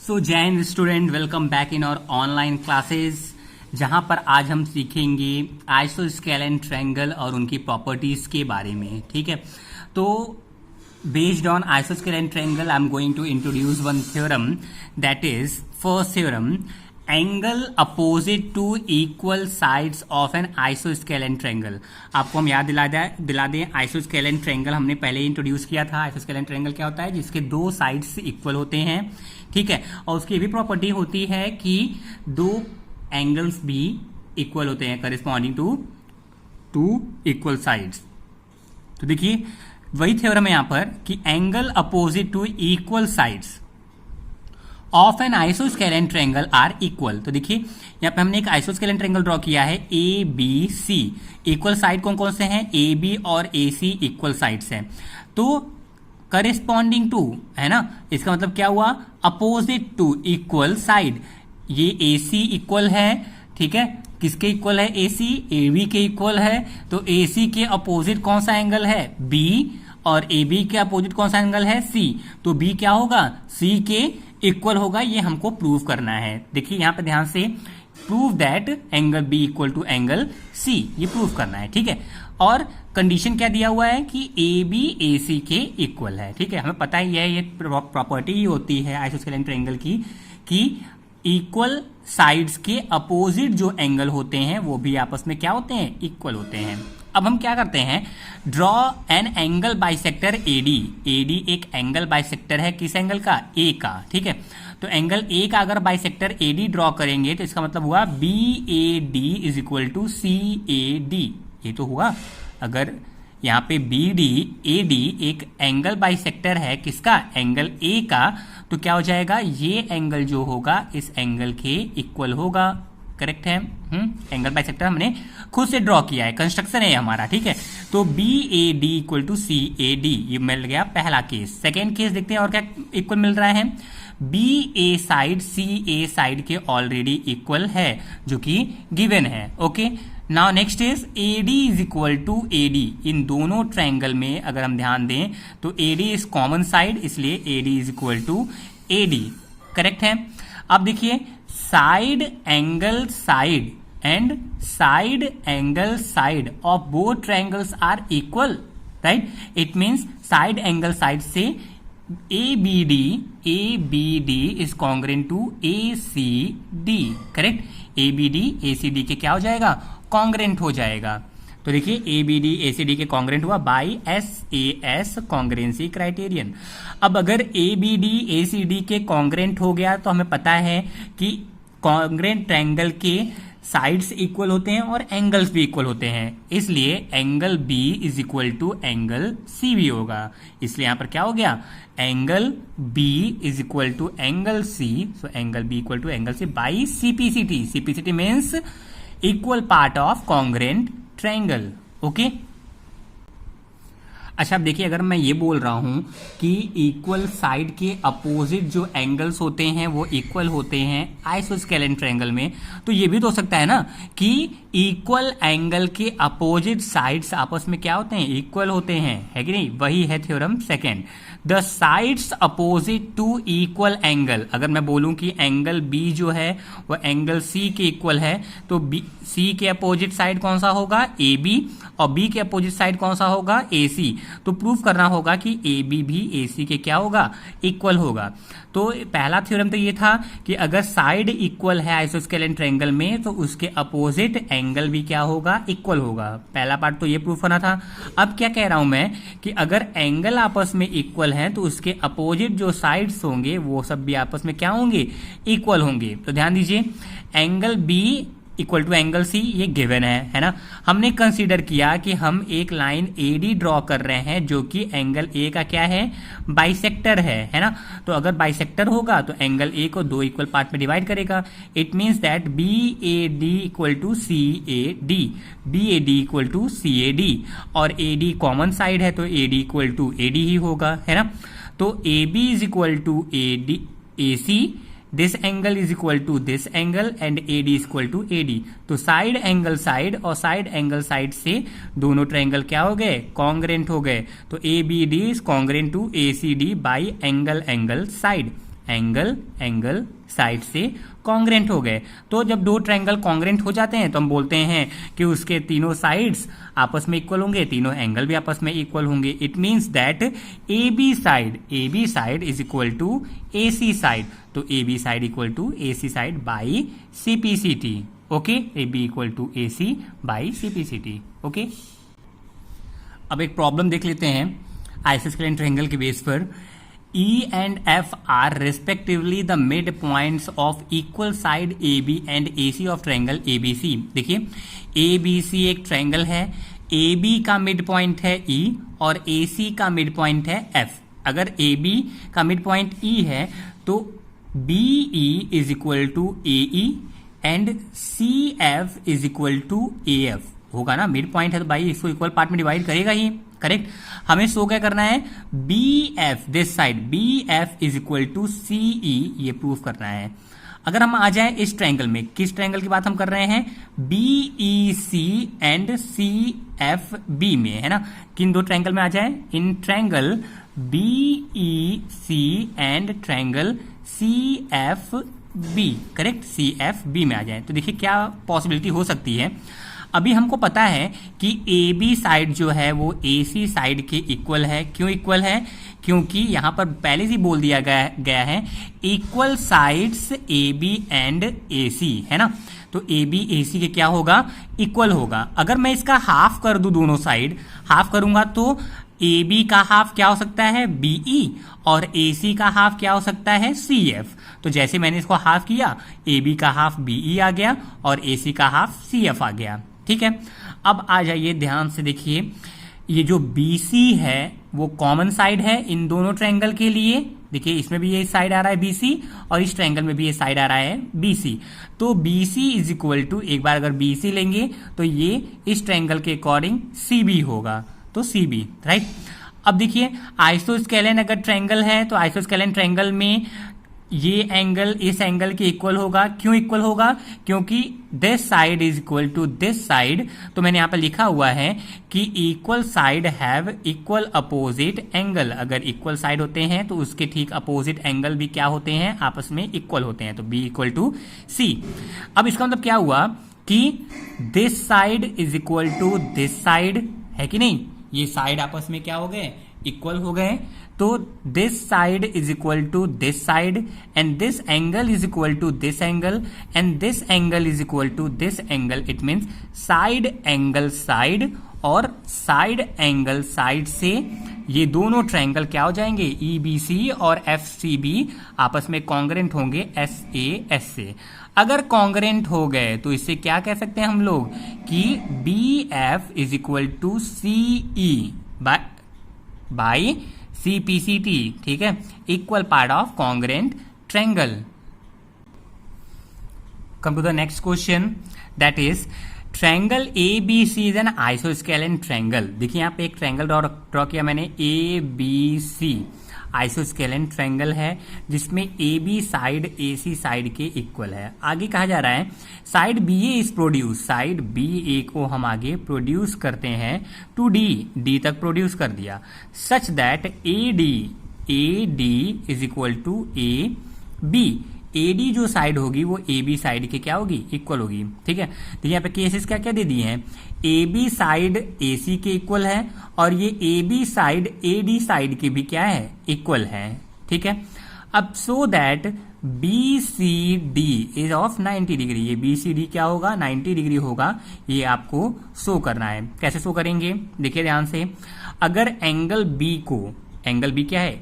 सो जैन student, welcome back in our online classes, जहां पर आज हम सीखेंगे आइसोस्केल एंड ट्रायंगल और उनकी प्रॉपर्टीज के बारे में। ठीक है, तो based on isosceles and triangle I'm going to introduce one theorem, that is first theorem, angle opposite to equal sides of an isosceles and triangle। आपको हम याद दिला दें isosceles and triangle हमने पहले इंट्रोड्यूस किया था। isosceles and triangle क्या होता है? जिसके दो साइड्स इक्वल होते हैं। ठीक है, और उसकी भी प्रॉपर्टी होती है कि दो एंगल्स भी इक्वल होते हैं corresponding to two equal sides. तो देखिए वही थ्योरम है यहां पर कि angle opposite to equal sides of an आइसोस्केल एंड ट्रायंगल आर इक्वल। तो देखिए यहां पे हमने एक आइसोस्केल एंड ट्रायंगल ड्रॉ किया है A B C. Equal side कौन कौन से हैं? ए बी और ए सी इक्वल साइड्स हैं। तो करिस्पॉन्डिंग टू है ना, इसका मतलब क्या हुआ? Opposite to equal side. ये ए सी इक्वल है, ठीक है, किसके इक्वल है? ए सी ए बी के इक्वल है। तो ए सी के अपोजिट कौन सा एंगल है? बी, और ए बी के अपोजिट कौन सा एंगल है? सी। तो बी क्या होगा? सी के इक्वल होगा। ये हमको प्रूव करना है। देखिए यहां पे ध्यान से, prove that angle B equal to angle C, ये प्रूव करना है। ठीक है, और कंडीशन क्या दिया हुआ है कि ए बी ए सी के इक्वल है। ठीक है, हमें पता ही है ये प्रॉपर्टी ही होती है आइसोस्केल एंड ट्रायंगल की कि इक्वल साइड्स के अपोजिट जो एंगल होते हैं वो भी आपस में क्या होते हैं? इक्वल होते हैं। अब हम क्या करते हैं? Draw an angle bisector AD. AD एक एंगल बाइसेक्टर है, किस एंगल का? ए का। ठीक है, तो एंगल ए का अगर बाइसेक्टर एडी ड्रॉ करेंगे तो इसका मतलब हुआ B A D is equal to C A D. ये तो हुआ। अगर यहाँ पे बी डी ए डी एक एंगल बाइसेक्टर है, किसका? एंगल ए का, तो क्या हो जाएगा? ये एंगल जो होगा इस एंगल के इक्वल होगा। करेक्ट है। एंगल बाइसेक्टर हमने खुद से ड्रॉ किया है, कंस्ट्रक्शन है हमारा। ठीक है, तो B A D equal to C A D, ये मिल गया पहला केस। सेकेंड केस देखते हैं और क्या इक्वल मिल रहा है। B A side C A side के ऑलरेडी इक्वल है, जो कि गिवन है। Okay, now next is A D is equal to A D. इन दोनों ट्रायंगल में अगर हम ध्यान दें तो A D is common side, इसलिए A D is equal to A D. Correct है। अब देखिए side angle side and side angle side of both triangles are equal, right. It means side angle side से A B D is congruent to A C D. Correct, A B D A C D के क्या हो जाएगा? Congruent हो जाएगा। तो देखिए A B D A C D के कॉन्ग्रेंट हुआ by S A S congruency criterion. अब अगर A B D A C D के कॉन्ग्रेंट हो गया तो हमें पता है कि कॉन्ग्रेंट ट्रायंगल के साइड्स इक्वल होते हैं और एंगल्स भी इक्वल होते हैं, इसलिए angle B is equal to angle C भी होगा। इसलिए यहां पर क्या हो गया? Angle B is equal to angle C. So angle B equal to angle C by CPCT. CPCT means equal part of congruent triangle. Okay, अच्छा अब देखिए, अगर मैं ये बोल रहा हूं कि इक्वल साइड के अपोजिट जो एंगल्स होते हैं वो इक्वल होते हैं आइसोस्केल एंड ट्रायंगल में, तो ये भी तो हो सकता है ना कि इक्वल एंगल के अपोजिट साइड्स आपस में क्या होते हैं? इक्वल होते हैं, है कि नहीं? वही है theorem second. The sides opposite to equal angle. अगर मैं बोलूं कि एंगल बी जो है वो एंगल सी के इक्वल है, तो बी सी के अपोजिट साइड कौन सा होगा? ए बी, और बी के अपोजिट साइड कौन सा होगा? ए सी। तो प्रूव करना होगा कि ए बी भी ए सी के क्या होगा? इक्वल होगा। तो पहला थ्योरम तो ये था कि अगर साइड इक्वल है आइसोस्केल एंड ट्रायंगल में तो उसके अपोजिट एंगल भी क्या होगा? इक्वल होगा। पहला पार्ट तो ये प्रूव करना था। अब क्या कह रहा हूं मैं कि अगर एंगल आपस में इक्वल है तो उसके अपोजिट जो साइड्स होंगे वो सब भी आपस में क्या होंगे? इक्वल होंगे। तो ध्यान दीजिए, angle B equal to angle C, ये गिवन है ना। हमने कंसीडर किया कि हम एक लाइन ए डी ड्रॉ कर रहे हैं जो कि एंगल ए का क्या है? बाइसेक्टर है ना। तो अगर बाइसेक्टर होगा तो एंगल ए को दो इक्वल पार्ट में डिवाइड करेगा। It means that B A D equal to C A D, B A D equal to C A D, और ए डी कॉमन साइड है तो A D equal to A D ही होगा, है ना। तो A B is equal to A D A C, this angle is equal to this angle and A D is equal to A D. तो side angle side और side angle side से दोनों triangle क्या हो गए? Congruent हो गए। तो A B D is congruent to A C D by angle angle side. Angle side से कॉन्ग्रेंट हो गए। तो जब दो ट्रायंगल कॉन्ग्रेंट हो जाते हैं तो हम बोलते हैं कि उसके तीनों साइड्स आपस में इक्वल होंगे, तीनों एंगल भी आपस में इक्वल होंगे। It means that A B side is equal to A C side. तो A B side equal to A C side by C P C T. Okay, A B equal to A C by C P C T. Okay, अब एक problem देख लेते हैं isosceles triangle के base पर। E and F are respectively the midpoints of equal side AB and AC of triangle ABC। देखिए ABC एक triangle है, AB का मिड पॉइंट है E और AC का मिड पॉइंट है F। अगर AB का मिड पॉइंट E है तो BE is equal to AE and CF is equal to AF होगा ना। मिड पॉइंट है तो भाई इसको इक्वल पार्ट में डिवाइड करेगा ही, करेक्ट। हमें शो क्या करना है, B F this side B F is equal to C E, ये प्रूफ करना है। अगर हम आ जाए इस ट्रायंगल में, किस ट्रायंगल की बात हम कर रहे हैं, B E C and C F B में, है ना। किन दो ट्रायंगल में आ जाए, in triangle B E C and triangle C F B, correct, C F B में आ जाए। तो देखिए क्या पॉसिबिलिटी हो सकती है। अभी हमको पता है कि ए बी साइड जो है वो ए सी साइड के इक्वल है। क्यों इक्वल है, क्योंकि यहां पर पहले से बोल दिया गया है equal sides A B and A C, है ना। तो ए बी ए सी के क्या होगा, इक्वल होगा। अगर मैं इसका हाफ कर दूं, दोनों साइड हाफ करूंगा तो ए बी का हाफ क्या हो सकता है, बीई, और ए सी का हाफ क्या हो सकता है, सी एफ। तो जैसे मैंने इसको हाफ किया, ए बी का हाफ बीई आ गया और ए सी का हाफ सी एफ आ गया, ठीक है। अब आ जाइए ध्यान से देखिए, ये जो BC है वो कॉमन साइड है इन दोनों ट्रायंगल के लिए। देखिए इसमें भी ये साइड आ रहा है BC और इस ट्रायंगल में भी ये साइड आ रहा है BC। तो BC इज इक्वल टू, एक बार अगर BC लेंगे तो ये इस ट्रायंगल के अकॉर्डिंग CB होगा, तो CB, राइट। अब देखिए आइसोस्केलेन अगर ट्रायंगल है तो आइसोस्केलेन ट्रायंगल में ये एंगल इस एंगल के इक्वल होगा। क्यों इक्वल होगा, क्योंकि this side is equal to this side. तो मैंने यहां पर लिखा हुआ है कि equal side have equal opposite angle. अगर इक्वल साइड होते हैं तो उसके ठीक अपोजिट एंगल भी क्या होते हैं, आपस में इक्वल होते हैं। तो B इक्वल टू C। अब इसका मतलब क्या हुआ कि this side is equal to this side, है कि नहीं। ये साइड आपस में क्या हो गए, इक्वल हो गए। तो this side is equal to this side and this angle is equal to this angle and this angle is equal to this angle. It means side angle side और साइड एंगल साइड से ये दोनों triangle क्या हो जाएंगे, EBC और FCB आपस में कॉन्ग्रेंट होंगे SAS से। अगर कॉन्ग्रेंट हो गए तो इससे क्या कह सकते हैं हम लोग कि BF is equal to CE by CPCT, ठीक है, equal part of congruent triangle. Come to the next question, that is triangle ABC is an isosceles triangle. देखिए यहाँ पे एक ट्रायंगल ड्रॉ किया मैंने, ABC आइसोस्केलेन ट्रायंगल है जिसमें AB साइड AC साइड के इक्वल है। आगे कहा जा रहा है side BA is produce, side BA को हम आगे प्रोड्यूस करते हैं टू D तक प्रोड्यूस कर दिया, such that AD is equal to AB। AD जो साइड होगी वो AB साइड के क्या होगी, इक्वल होगी, ठीक है। तो यहाँ पे केसेस क्या क्या दे दिए हैं, AB साइड AC के इक्वल है और ये AB साइड AD साइड के भी क्या है, इक्वल है, ठीक है। अब so that BCD is of 90 degree, ये BCD क्या होगा, 90 डिग्री होगा, ये आपको शो करना है। कैसे शो करेंगे, देखिए ध्यान से। अगर एंगल B को, एंगल B क्या है,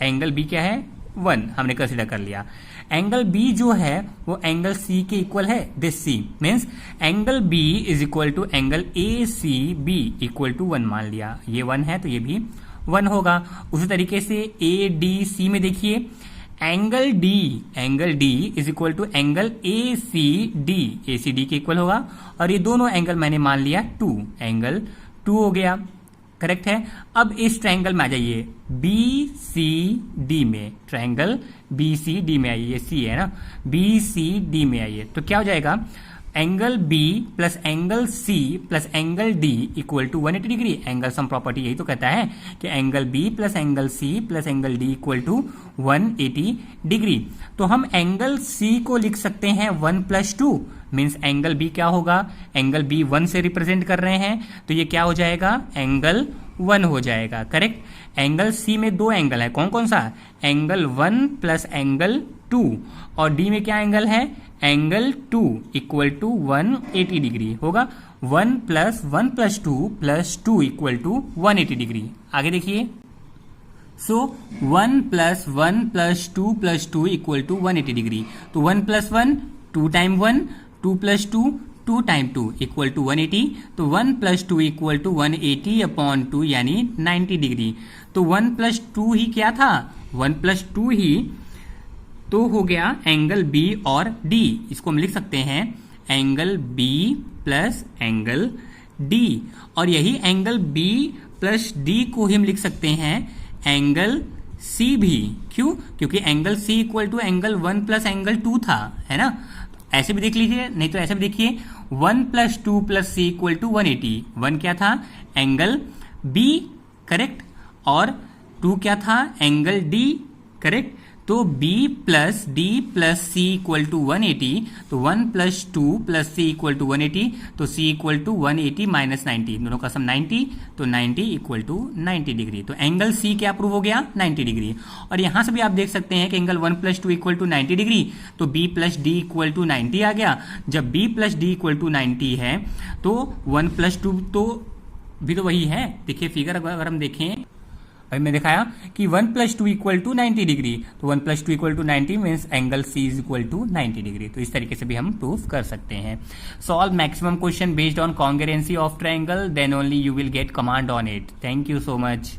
एंगल B क्या है 1, हमने कंसीडर कर लिया। एंगल B जो है वो एंगल C के इक्वल है, this C means angle B is equal to angle ACB equal to 1 मान लिया। ये 1 है तो ये भी 1 होगा। उसी तरीके से ADC में देखिए angle D is equal to angle ACD के इक्वल होगा और ये दोनों एंगल मैंने मान लिया 2, एंगल 2 हो गया, करेक्ट है। अब इस ट्रायंगल में आ जाइए BCD में, ट्रायंगल BCD में आइए, ये C है ना, BCD में आइए तो क्या हो जाएगा, angle B plus angle C plus angle D equal to 180 degree. Angle sum property यही तो कहता है कि angle B plus angle C plus angle D equal to 180 degree. तो हम एंगल सी को लिख सकते हैं 1+2, मीन्स एंगल बी क्या होगा, एंगल बी 1 से रिप्रेजेंट कर रहे हैं तो ये क्या हो जाएगा, एंगल 1 हो जाएगा। करेक्ट। एंगल सी में 2 एंगल है, कौन कौन सा, एंगल 1 प्लस एंगल 2, और डी में क्या एंगल है, एंगल 2 इक्वल टू 180 डिग्री होगा। 1 + 2 + 2 इक्वल टू 180 डिग्री। आगे देखिए, सो 1 + 1 + 2 + 2 इक्वल टू 180 डिग्री। तो 1 + 1 2 टाइम 1, 2 + 2 2 टाइम 2 इक्वल टू 180। तो 1 + 2 इक्वल टू 180/2 यानी 90 डिग्री। तो 1 + 2 ही क्या था, 1 + 2 ही तो हो गया एंगल बी और डी। इसको हम लिख सकते हैं angle B plus angle D, और यही एंगल बी प्लस डी को ही हम लिख सकते हैं एंगल सी भी। क्यों, क्योंकि angle C equal to angle 1 plus angle 2 था, है ना। ऐसे भी देख लीजिए, नहीं तो ऐसे भी देखिए 1 + 2 + c इक्वल टू 180। 1 क्या था, एंगल बी, करेक्ट, और 2 क्या था, एंगल डी, करेक्ट। तो b plus D plus C equal to 180। तो 1 + 2 + c इक्वल टू 180। तो c इक्वल टू 180 - 90, दोनों का सम 90। तो 90 इक्वल टू 90 डिग्री। तो एंगल c क्या प्रूव हो गया, 90 डिग्री। और यहां से भी आप देख सकते हैं कि एंगल 1 + 2 इक्वल टू 90 डिग्री। तो b + d इक्वल टू 90 आ गया। जब b + d इक्वल टू 90 है तो 1 + 2 तो भी तो वही है। देखिए फिगर अगर हम देखें, अभी मैं दिखाया कि 1 + 2 इक्वल टू 90 डिग्री। तो 1 + 2 equal to 90 means angle C is equal to 90 degree. तो इस तरीके से भी हम प्रूफ कर सकते हैं। Solve maximum question based on congruency of triangle, then only you will get command on it. Thank you so much.